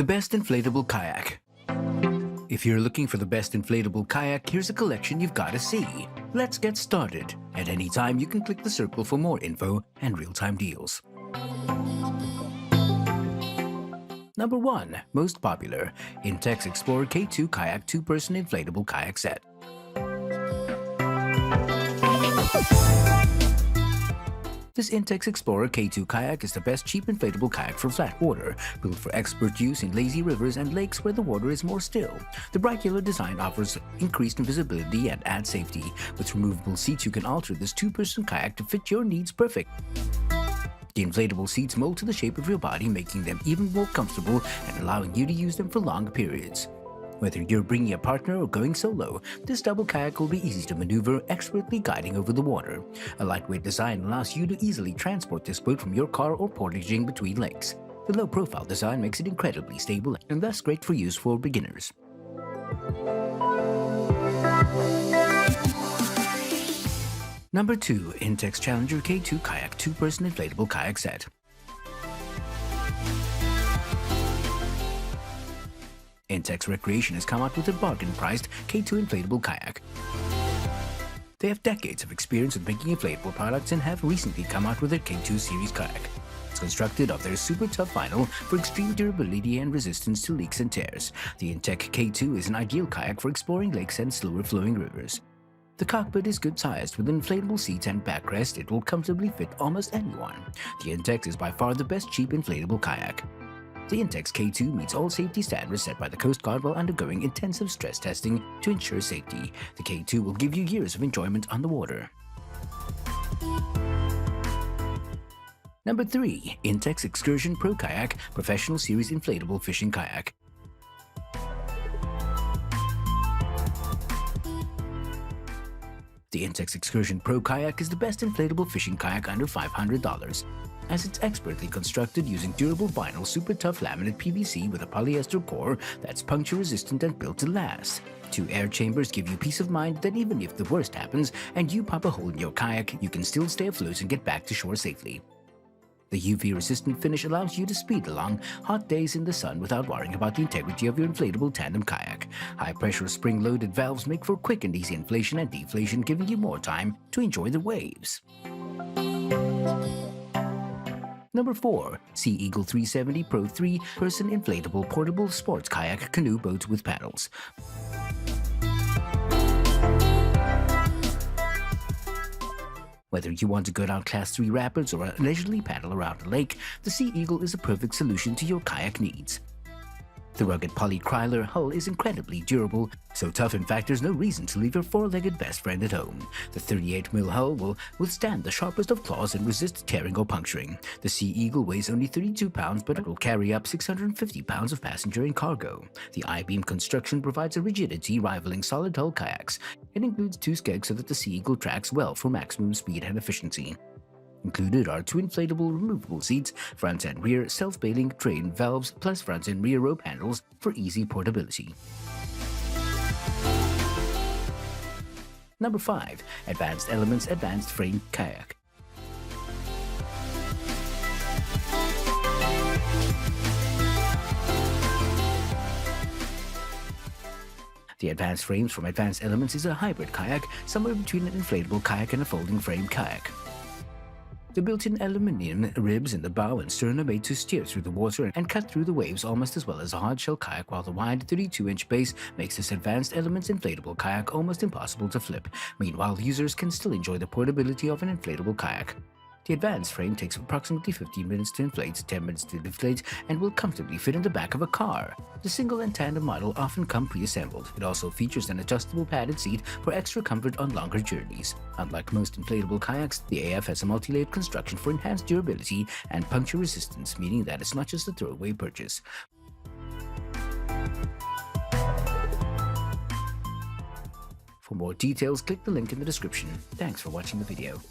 The best inflatable kayak. If you're looking for the best inflatable kayak, here's a collection you've got to see. Let's get started. At any time, you can click the circle for more info and real-time deals. Number 1. Most popular. Intex Explorer K2 Kayak 2-person inflatable kayak set. This Intex Explorer K2 kayak is the best cheap inflatable kayak for flat water, built for expert use in lazy rivers and lakes where the water is more still. The bright yellow design offers increased visibility and adds safety. With removable seats, you can alter this 2-person kayak to fit your needs perfect. The inflatable seats mold to the shape of your body, making them even more comfortable and allowing you to use them for long periods. Whether you're bringing a partner or going solo, this double kayak will be easy to maneuver, expertly guiding over the water. A lightweight design allows you to easily transport this boat from your car or portaging between lakes. The low-profile design makes it incredibly stable and thus great for use for beginners. Number 2. Intex Challenger K2 Kayak 2-person inflatable kayak set. Intex Recreation has come out with a bargain-priced K2 inflatable kayak. They have decades of experience with making inflatable products and have recently come out with their K2 series kayak. It's constructed of their super tough vinyl for extreme durability and resistance to leaks and tears. The Intex K2 is an ideal kayak for exploring lakes and slower-flowing rivers. The cockpit is good-sized with inflatable seats and backrest. It will comfortably fit almost anyone. The Intex is by far the best cheap inflatable kayak. The Intex K2 meets all safety standards set by the Coast Guard while undergoing intensive stress testing to ensure safety. The K2 will give you years of enjoyment on the water. Number 3. Intex Excursion Pro Kayak Professional Series Inflatable Fishing Kayak. The Intex Excursion Pro Kayak is the best inflatable fishing kayak under $500, as it's expertly constructed using durable vinyl super tough laminate PVC with a polyester core that's puncture resistant and built to last. 2 air chambers give you peace of mind that even if the worst happens and you pop a hole in your kayak, you can still stay afloat and get back to shore safely. The UV-resistant finish allows you to speed along hot days in the sun without worrying about the integrity of your inflatable tandem kayak. High-pressure spring-loaded valves make for quick and easy inflation and deflation, giving you more time to enjoy the waves. Number 4. Sea Eagle 370 Pro 3-person inflatable portable sports kayak canoe boat with paddles. Whether you want to go down Class 3 rapids or leisurely paddle around a lake, the Sea Eagle is a perfect solution to your kayak needs. The rugged polycrylar hull is incredibly durable, so tough in fact there's no reason to leave your 4-legged best friend at home. The 38mm hull will withstand the sharpest of claws and resist tearing or puncturing. The Sea Eagle weighs only 32 pounds but it will carry up 650 pounds of passenger and cargo. The I-beam construction provides a rigidity rivaling solid hull kayaks. It includes 2 skegs so that the Sea Eagle tracks well for maximum speed and efficiency. Included are 2 inflatable removable seats, front and rear self-bailing train valves, plus front and rear rope handles for easy portability. Number 5. Advanced Elements Advanced Frame Kayak. The Advanced Frames from Advanced Elements is a hybrid kayak, somewhere between an inflatable kayak and a folding frame kayak. The built-in aluminum ribs in the bow and stern are made to steer through the water and cut through the waves almost as well as a hard-shell kayak, while the wide 32-inch base makes this Advanced Elements inflatable kayak almost impossible to flip. Meanwhile, users can still enjoy the portability of an inflatable kayak. The advanced frame takes approximately 15 minutes to inflate, 10 minutes to deflate, and will comfortably fit in the back of a car. The single and tandem model often come pre-assembled. It also features an adjustable padded seat for extra comfort on longer journeys. Unlike most inflatable kayaks, the AF has a multi-layered construction for enhanced durability and puncture resistance, meaning that it's not just a throwaway purchase. For more details, click the link in the description. Thanks for watching the video.